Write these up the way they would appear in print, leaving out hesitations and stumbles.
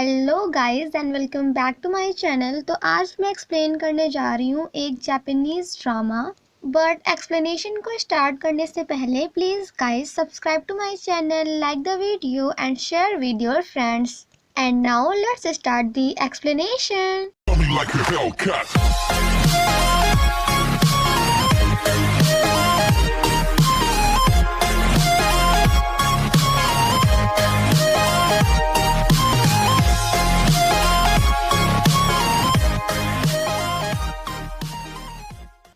Hello guys and welcome back to my channel. तो आज मैं एक्सप्लेन करने जा रही हूँ एक जापानीज ड्रामा। बट एक्सप्लेनेशन को स्टार्ट करने से पहले please guys subscribe to my channel, like the video and share with your friends. And now let's start the explanation.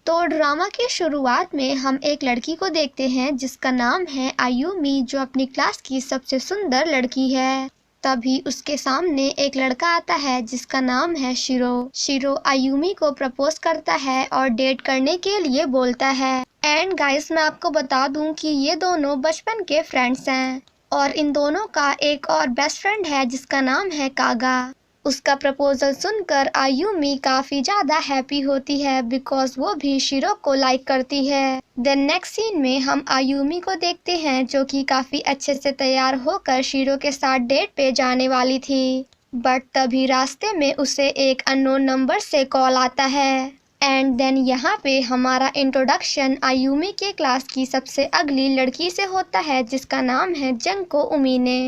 तो ड्रामा की शुरुआत में हम एक लड़की को देखते हैं जिसका नाम है आयुमी, जो अपनी क्लास की सबसे सुंदर लड़की है। तभी उसके सामने एक लड़का आता है जिसका नाम है शिरो। शिरो आयुमी को प्रपोज करता है और डेट करने के लिए बोलता है। एंड गाइस मैं आपको बता दूं कि ये दोनों बचपन के फ्रेंड्स हैं और इन दोनों का एक और बेस्ट फ्रेंड है जिसका नाम है कागा। उसका प्रपोजल सुनकर आयुमी काफी ज्यादा हैप्पी होती है बिकॉज वो भी शिरो को लाइक करती है। देन नेक्स्ट सीन में हम आयुमी को देखते हैं जो कि काफी अच्छे से तैयार होकर शिरो के साथ डेट पे जाने वाली थी। बट तभी रास्ते में उसे एक अननोन नंबर से कॉल आता है। एंड देन यहाँ पे हमारा इंट्रोडक्शन आयुमी के क्लास की सबसे अगली लड़की से होता है जिसका नाम है जंको उमीने।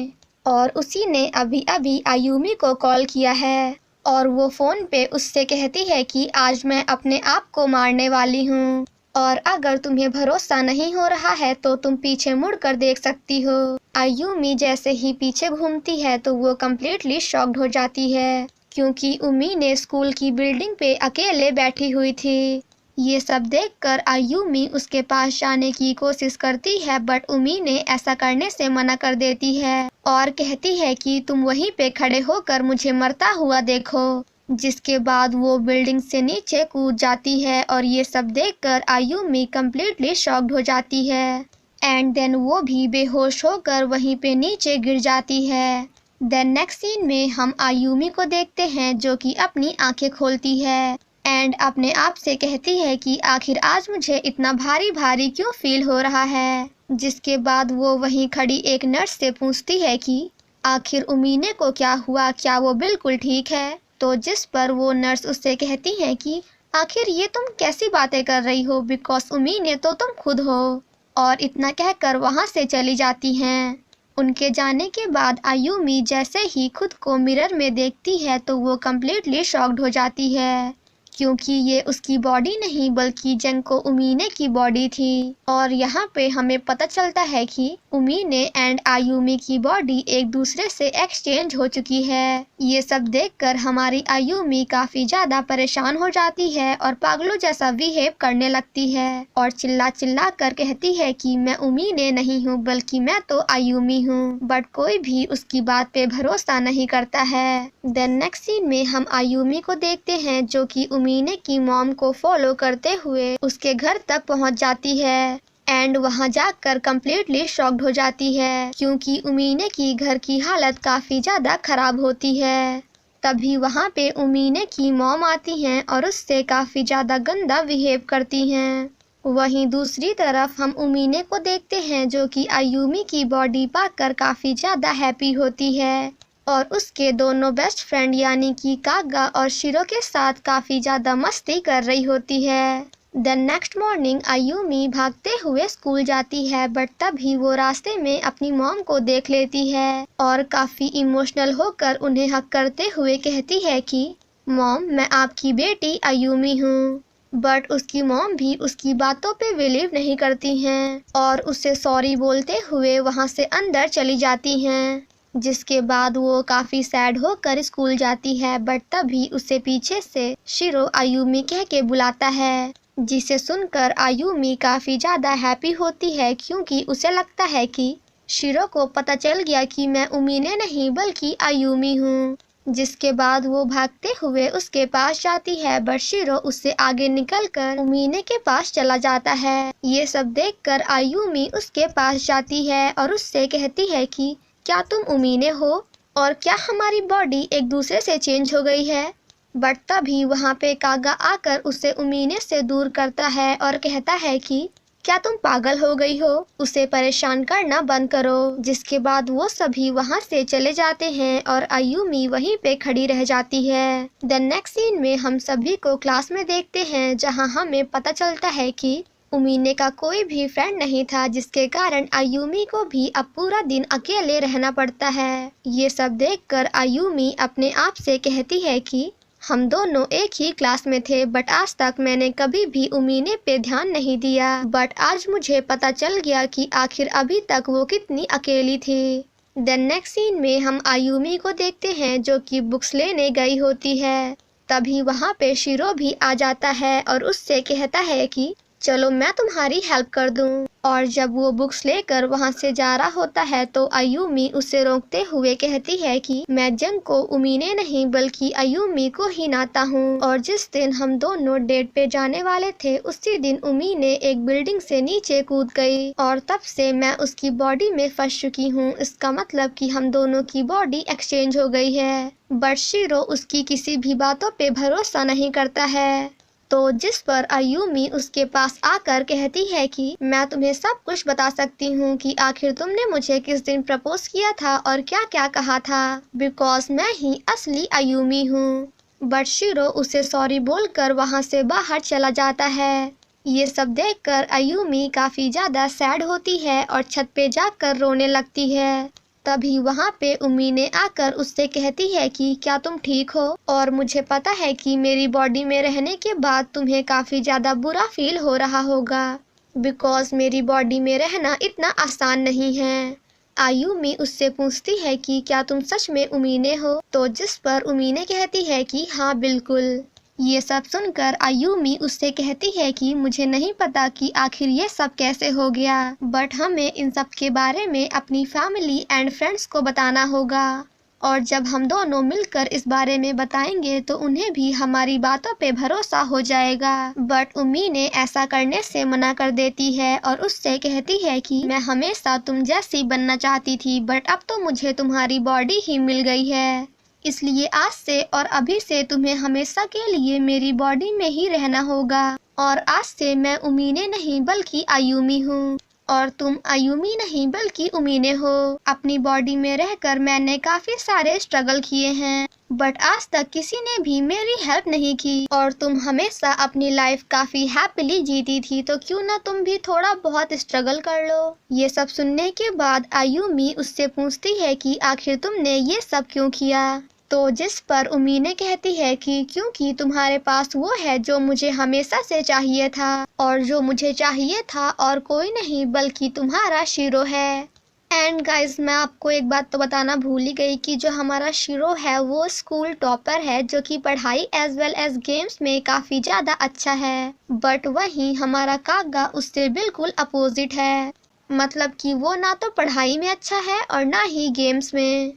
और उसी ने अभी अभी आयुमी को कॉल किया है और वो फोन पे उससे कहती है कि आज मैं अपने आप को मारने वाली हूँ और अगर तुम्हें भरोसा नहीं हो रहा है तो तुम पीछे मुड़कर देख सकती हो। आयुमी जैसे ही पीछे घूमती है तो वो कम्प्लीटली शॉक्ड हो जाती है क्योंकि उमी ने स्कूल की बिल्डिंग पे अकेले बैठी हुई थी। ये सब देखकर आयुमी उसके पास जाने की कोशिश करती है बट उमी ने ऐसा करने से मना कर देती है और कहती है कि तुम वहीं पे खड़े होकर मुझे मरता हुआ देखो। जिसके बाद वो बिल्डिंग से नीचे कूद जाती है और ये सब देखकर आयुमी कम्प्लीटली शॉक्ड हो जाती है। एंड देन वो भी बेहोश होकर वहीं पे नीचे गिर जाती है। देन नेक्स्ट सीन में हम आयुमी को देखते हैं जो कि अपनी आंखें खोलती है एंड अपने आप से कहती है कि आखिर आज मुझे इतना भारी भारी क्यों फील हो रहा है। जिसके बाद वो वहीं खड़ी एक नर्स से पूछती है कि आखिर उमीने को क्या हुआ, क्या वो बिल्कुल ठीक है। तो जिस पर वो नर्स उससे कहती है कि आखिर ये तुम कैसी बातें कर रही हो बिकॉज उमीने तो तुम खुद हो। और इतना कहकर वहाँ से चली जाती हैं। उनके जाने के बाद आयुमी जैसे ही खुद को मिरर में देखती है तो वो कम्प्लीटली शॉक्ड हो जाती है क्योंकि ये उसकी बॉडी नहीं बल्कि जंको उमीने की बॉडी थी। और यहाँ पे हमें पता चलता है कि उमीने एंड आयुमी की बॉडी एक दूसरे से एक्सचेंज हो चुकी है। ये सब देखकर हमारी आयुमी काफी ज्यादा परेशान हो जाती है और पागलों जैसा बिहेव करने लगती है और चिल्ला चिल्ला कर कहती है कि मैं उमीने नहीं हूँ बल्कि मैं तो आयुमी हूँ। बट कोई भी उसकी बात पे भरोसा नहीं करता है। देन नेक्स्ट सीन में हम आयुमी को देखते हैं जो कि उमीने की मॉम को फॉलो करते हुए उसके घर तक पहुंच जाती है एंड वहां जाकर कम्प्लीटली शॉक्ड हो जाती है क्योंकि उमीने की घर की हालत काफी ज्यादा खराब होती है। तभी वहां पे उमीने की मॉम आती हैं और उससे काफी ज्यादा गंदा बिहेव करती हैं। वहीं दूसरी तरफ हम उमीने को देखते हैं जो कि आयुमी की बॉडी पाकर काफी ज्यादा हैप्पी होती है और उसके दोनों बेस्ट फ्रेंड यानी कि कागा और शिरो के साथ काफी ज्यादा मस्ती कर रही होती है। देन नेक्स्ट मॉर्निंग आयुमी भागते हुए स्कूल जाती है बट तभी वो रास्ते में अपनी मॉम को देख लेती है और काफी इमोशनल होकर उन्हें हक करते हुए कहती है कि मॉम मैं आपकी बेटी आयुमी हूँ। बट उसकी मॉम भी उसकी बातों पे बिलीव नहीं करती हैं और उसे सॉरी बोलते हुए वहाँ से अंदर चली जाती हैं। जिसके बाद वो काफी सैड होकर स्कूल जाती है बट तभी उसे पीछे से शिरो आयुमी कह के बुलाता है जिसे सुनकर आयुमी काफी ज्यादा हैप्पी होती है क्योंकि उसे लगता है कि शिरो को पता चल गया कि मैं उमीने नहीं बल्कि आयुमी हूँ। जिसके बाद वो भागते हुए उसके पास जाती है बट शिरो उससे आगे निकलकर उमीने के पास चला जाता है। ये सब देखकर आयुमी उसके पास जाती है और उससे कहती है कि क्या तुम उमीने हो और क्या हमारी बॉडी एक दूसरे से चेंज हो गई है। बट तभी वहाँ पे कागा आकर उसे उमीने से दूर करता है और कहता है कि क्या तुम पागल हो गई हो? उसे परेशान करना बंद करो। जिसके बाद वो सभी वहाँ से चले जाते हैं और आयुमी वहीं पे खड़ी रह जाती है। द नेक्स्ट सीन में हम सभी को क्लास में देखते हैं, जहाँ हमें पता चलता है कि उमीने का कोई भी फ्रेंड नहीं था, जिसके कारण आयुमी को भी अब पूरा दिन अकेले रहना पड़ता है। ये सब देखकर आयुमी अपने आप से कहती है कि हम दोनों एक ही क्लास में थे, बट आज तक मैंने कभी भी उमीने पे ध्यान नहीं दिया। बट आज मुझे पता चल गया कि आखिर अभी तक वो कितनी अकेली थी। द नेक्स्ट सीन में हम आयुमी को देखते हैं, जो कि बुक्स लेने गई होती है। तभी वहाँ पे शिरो भी आ जाता है और उससे कहता है कि चलो मैं तुम्हारी हेल्प कर दूं। और जब वो बुक्स लेकर वहाँ से जा रहा होता है तो आयुमी उसे रोकते हुए कहती है कि मैं जंग को उमीने नहीं बल्कि आयुमी को ही नाता हूँ। और जिस दिन हम दोनों डेट पे जाने वाले थे, उसी दिन उमीने एक बिल्डिंग से नीचे कूद गई और तब से मैं उसकी बॉडी में फंस चुकी हूँ। इसका मतलब कि हम दोनों की बॉडी एक्सचेंज हो गई है। बट शिरो उसकी किसी भी बातों पे भरोसा नहीं करता है। तो जिस पर आयुमी उसके पास आकर कहती है कि मैं तुम्हें सब कुछ बता सकती हूँ कि आखिर तुमने मुझे किस दिन प्रपोज किया था और क्या क्या कहा था, बिकॉज मैं ही असली आयुमी हूँ। बट शिरो उसे सॉरी बोलकर वहाँ से बाहर चला जाता है। ये सब देखकर आयुमी काफी ज्यादा सैड होती है और छत पे जाकर रोने लगती है। तभी वहाँ पे उमीने आकर उससे कहती है कि क्या तुम ठीक हो? और मुझे पता है कि मेरी बॉडी में रहने के बाद तुम्हें काफी ज्यादा बुरा फील हो रहा होगा, बिकॉज मेरी बॉडी में रहना इतना आसान नहीं है। आयुमी उससे पूछती है कि क्या तुम सच में उमीने हो? तो जिस पर उमीने कहती है कि हाँ बिल्कुल। ये सब सुनकर आयुमी उससे कहती है कि मुझे नहीं पता कि आखिर ये सब कैसे हो गया, बट हमें इन सब के बारे में अपनी फैमिली एंड फ्रेंड्स को बताना होगा। और जब हम दोनों मिलकर इस बारे में बताएंगे तो उन्हें भी हमारी बातों पे भरोसा हो जाएगा। बट उम्मीने ऐसा करने से मना कर देती है और उससे कहती है कि मैं हमेशा तुम जैसी बनना चाहती थी, बट अब तो मुझे तुम्हारी बॉडी ही मिल गई है, इसलिए आज से और अभी से तुम्हें हमेशा के लिए मेरी बॉडी में ही रहना होगा। और आज से मैं उमीने नहीं बल्कि आयुमी हूँ और तुम आयुमी नहीं बल्कि उमीने हो। अपनी बॉडी में रहकर मैंने काफी सारे स्ट्रगल किए हैं, बट आज तक किसी ने भी मेरी हेल्प नहीं की और तुम हमेशा अपनी लाइफ काफी हैप्पीली जीती थी, तो क्यों ना तुम भी थोड़ा बहुत स्ट्रगल कर लो। ये सब सुनने के बाद आयुमी उससे पूछती है कि आखिर तुमने ये सब क्यों किया? तो जिस पर उमीने कहती है कि क्योंकि तुम्हारे पास वो है जो मुझे हमेशा से चाहिए था, और जो मुझे चाहिए था और कोई नहीं बल्कि तुम्हारा शिरो है। एंड गाइज, मैं आपको एक बात तो बताना भूल ही गई कि जो हमारा शिरो है वो स्कूल टॉपर है, जो कि पढ़ाई एज वेल एज गेम्स में काफी ज्यादा अच्छा है। बट वहीं हमारा कागा उससे बिल्कुल अपोजिट है, मतलब कि वो ना तो पढ़ाई में अच्छा है और ना ही गेम्स में।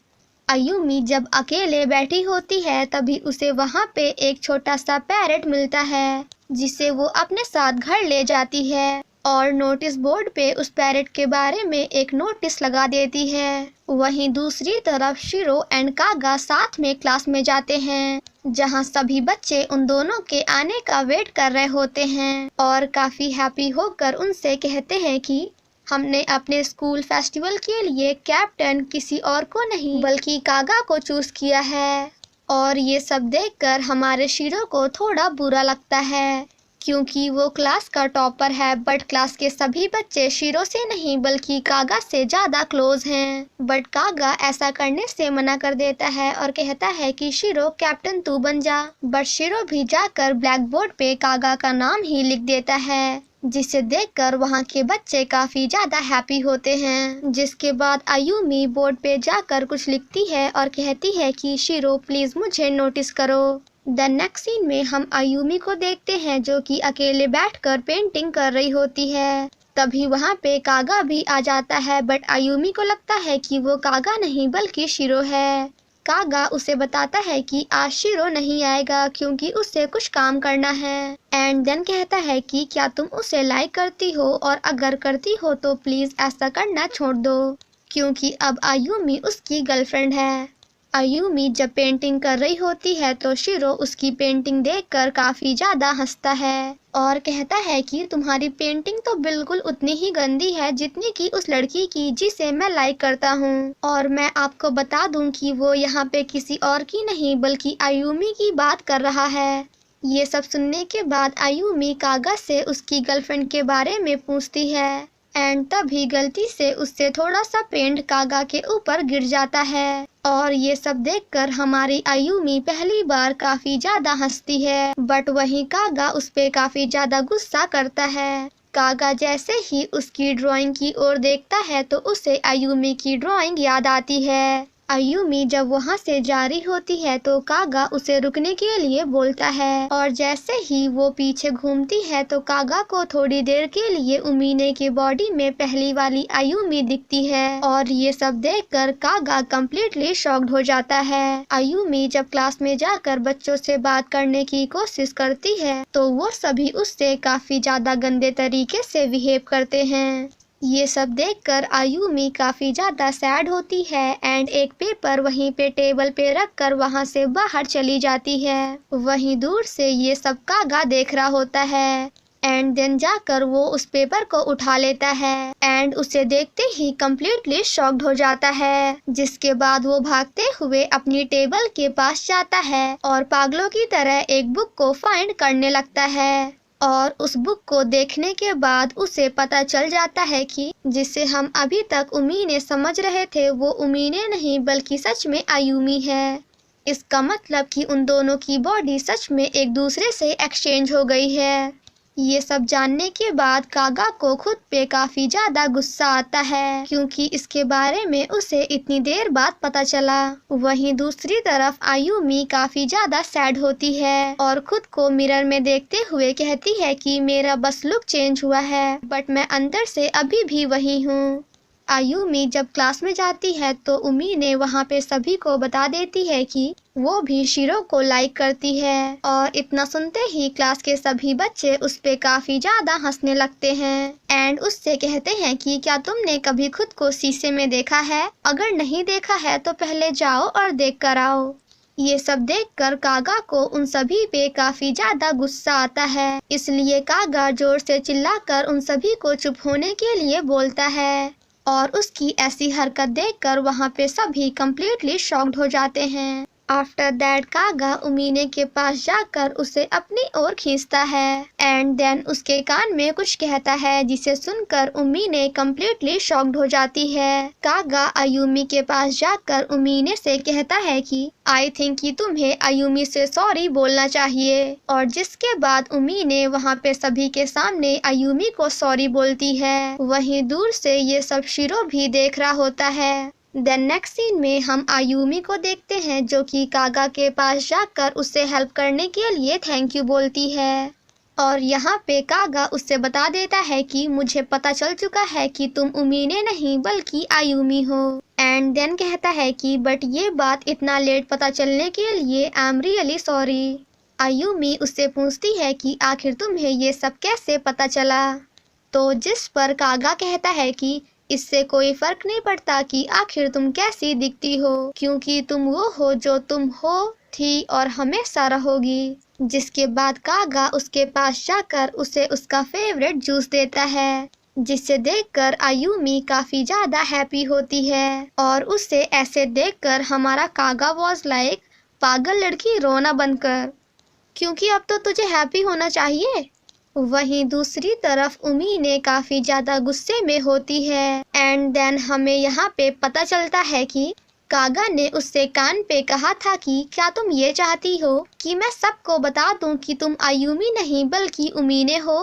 आयुमी जब अकेले बैठी होती है तभी उसे वहाँ पे एक छोटा सा पैरेट मिलता है, जिसे वो अपने साथ घर ले जाती है और नोटिस बोर्ड पे उस पैरेट के बारे में एक नोटिस लगा देती है। वहीं दूसरी तरफ शिरो एंड कागा साथ में क्लास में जाते हैं, जहां सभी बच्चे उन दोनों के आने का वेट कर रहे होते हैं और काफी हैप्पी होकर उनसे कहते हैं कि हमने अपने स्कूल फेस्टिवल के लिए कैप्टन किसी और को नहीं बल्कि कागा को चूज किया है। और ये सब देखकर हमारे शिरो को थोड़ा बुरा लगता है, क्योंकि वो क्लास का टॉपर है, बट क्लास के सभी बच्चे शिरो से नहीं बल्कि कागा से ज्यादा क्लोज हैं। बट कागा ऐसा करने से मना कर देता है और कहता है कि शिरो कैप्टन तू बन जा। बट शिरो भी जाकर ब्लैक बोर्ड पे कागा का नाम ही लिख देता है, जिसे देखकर वहाँ के बच्चे काफी ज्यादा हैप्पी होते हैं। जिसके बाद आयुमी बोर्ड पे जाकर कुछ लिखती है और कहती है कि शिरो प्लीज मुझे नोटिस करो। द नेक्स्ट सीन में हम आयुमी को देखते हैं, जो कि अकेले बैठकर पेंटिंग कर रही होती है। तभी वहाँ पे कागा भी आ जाता है, बट आयुमी को लगता है कि वो कागा नहीं बल्कि शिरो है। कागा उसे बताता है कि आज शिरो नहीं आएगा क्योंकि उसे कुछ काम करना है। एंड देन कहता है कि क्या तुम उसे लाइक करती हो, और अगर करती हो तो प्लीज ऐसा करना छोड़ दो, क्योंकि अब आयुमी उसकी गर्लफ्रेंड है। आयुमी जब पेंटिंग कर रही होती है तो शिरो उसकी पेंटिंग देखकर काफी ज्यादा हंसता है और कहता है कि तुम्हारी पेंटिंग तो बिल्कुल उतनी ही गंदी है जितनी कि उस लड़की की जिसे मैं लाइक करता हूँ। और मैं आपको बता दूं कि वो यहाँ पे किसी और की नहीं बल्कि आयुमी की बात कर रहा है। ये सब सुनने के बाद आयुमी कागा से उसकी गर्लफ्रेंड के बारे में पूछती है एंड तभी गलती से उससे थोड़ा सा पेंट कागा के ऊपर गिर जाता है और ये सब देखकर हमारी आयुमी पहली बार काफी ज्यादा हंसती है, बट वहीं कागा उस पे काफी ज्यादा गुस्सा करता है। कागा जैसे ही उसकी ड्राइंग की ओर देखता है तो उसे आयुमी की ड्राइंग याद आती है। आयुमी जब वहां से जा रही होती है तो कागा उसे रुकने के लिए बोलता है और जैसे ही वो पीछे घूमती है तो कागा को थोड़ी देर के लिए उमीने की बॉडी में पहली वाली आयुमी दिखती है और ये सब देखकर कागा कम्प्लीटली शॉक्ड हो जाता है। आयुमी जब क्लास में जाकर बच्चों से बात करने की कोशिश करती है तो वो सभी उससे काफी ज्यादा गंदे तरीके से बिहेव करते हैं। ये सब देखकर आयुमी काफी ज्यादा सैड होती है एंड एक पेपर वहीं पे टेबल पे रखकर वहां से बाहर चली जाती है। वहीं दूर से ये सब कागा देख रहा होता है एंड देन जाकर वो उस पेपर को उठा लेता है एंड उसे देखते ही कम्प्लीटली शॉक्ड हो जाता है, जिसके बाद वो भागते हुए अपनी टेबल के पास जाता है और पागलों की तरह एक बुक को फाइंड करने लगता है और उस बुक को देखने के बाद उसे पता चल जाता है कि जिसे हम अभी तक उमीने समझ रहे थे वो उमीने नहीं बल्कि सच में आयुमी है। इसका मतलब कि उन दोनों की बॉडी सच में एक दूसरे से एक्सचेंज हो गई है। ये सब जानने के बाद कागा को खुद पे काफी ज्यादा गुस्सा आता है क्योंकि इसके बारे में उसे इतनी देर बाद पता चला। वहीं दूसरी तरफ आयुमी काफी ज्यादा सैड होती है और खुद को मिरर में देखते हुए कहती है कि मेरा बस लुक चेंज हुआ है बट मैं अंदर से अभी भी वही हूँ। आयुमी जब क्लास में जाती है तो उमी ने वहाँ पे सभी को बता देती है कि वो भी शिरो को लाइक करती है और इतना सुनते ही क्लास के सभी बच्चे उस पे काफी ज्यादा हंसने लगते हैं एंड उससे कहते हैं कि क्या तुमने कभी खुद को शीशे में देखा है? अगर नहीं देखा है तो पहले जाओ और देख कर आओ। ये सब देखकर कागा को उन सभी पे काफी ज्यादा गुस्सा आता है, इसलिए कागा जोर से चिल्लाकर उन सभी को चुप होने के लिए बोलता है और उसकी ऐसी हरकत देखकर वहाँ पे सभी कम्प्लीटली शॉक्ड हो जाते हैं। आफ्टर दैट कागा उमीने के पास जाकर उसे अपनी ओर खींचता है एंड देन उसके कान में कुछ कहता है जिसे सुनकर उमीने कम्प्लीटली शॉक्ड हो जाती है। कागा आयुमी के पास जाकर उमीने से कहता है कि आई थिंक कि तुम्हें आयुमी से सॉरी बोलना चाहिए और जिसके बाद उमीने वहाँ पे सभी के सामने आयुमी को सॉरी बोलती है। वहीं दूर से ये सब शिरो भी देख रहा होता है। देन नेक्स्ट सीन में हम आयुमी को देखते हैं जो कि कागा के पास जाकर उससे हेल्प करने के लिए थैंक यू बोलती है और यहाँ पे कागा उससे बता देता है कि मुझे पता चल चुका है कि तुम उमीने नहीं बल्कि आयुमी हो एंड देन कहता है कि बट ये बात इतना लेट पता चलने के लिए आई एम रियली सॉरी। आयुमी उससे पूछती है कि आखिर तुम्हें ये सब कैसे पता चला, तो जिस पर कागा कहता है कि इससे कोई फर्क नहीं पड़ता कि आखिर तुम कैसी दिखती हो क्योंकि तुम वो हो जो तुम हो थी और हमेशा रहोगी। जिसके बाद कागा उसके पास जाकर उसे उसका फेवरेट जूस देता है जिसे देखकर आयुमी काफी ज्यादा हैप्पी होती है और उसे ऐसे देखकर हमारा कागा वॉज लाइक पागल लड़की रोना बंद कर, क्योंकि अब तो तुझे हैप्पी होना चाहिए। वहीं दूसरी तरफ उमीने काफी ज्यादा गुस्से में होती है एंड देन हमें यहाँ पे पता चलता है कि कागा ने उससे कान पे कहा था कि क्या तुम ये चाहती हो कि मैं सबको बता दूं कि तुम आयुमी नहीं बल्कि उमीने हो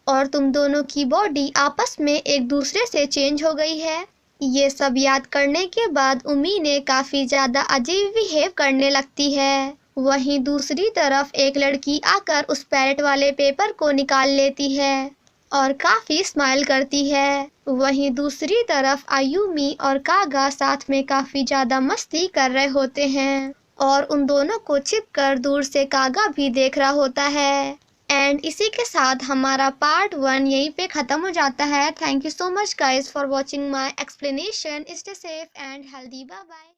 और तुम दोनों की बॉडी आपस में एक दूसरे से चेंज हो गई है। ये सब याद करने के बाद उमीने काफी ज्यादा अजीब बिहेव करने लगती है। वहीं दूसरी तरफ एक लड़की आकर उस पैरेट वाले पेपर को निकाल लेती है और काफी स्माइल करती है। वहीं दूसरी तरफ आयुमी और कागा साथ में काफी ज्यादा मस्ती कर रहे होते हैं और उन दोनों को छिपकर दूर से कागा भी देख रहा होता है। एंड इसी के साथ हमारा पार्ट 1 यहीं पे खत्म हो जाता है। Thank you so much guys for watching my explanation. Stay safe and healthy. Bye bye.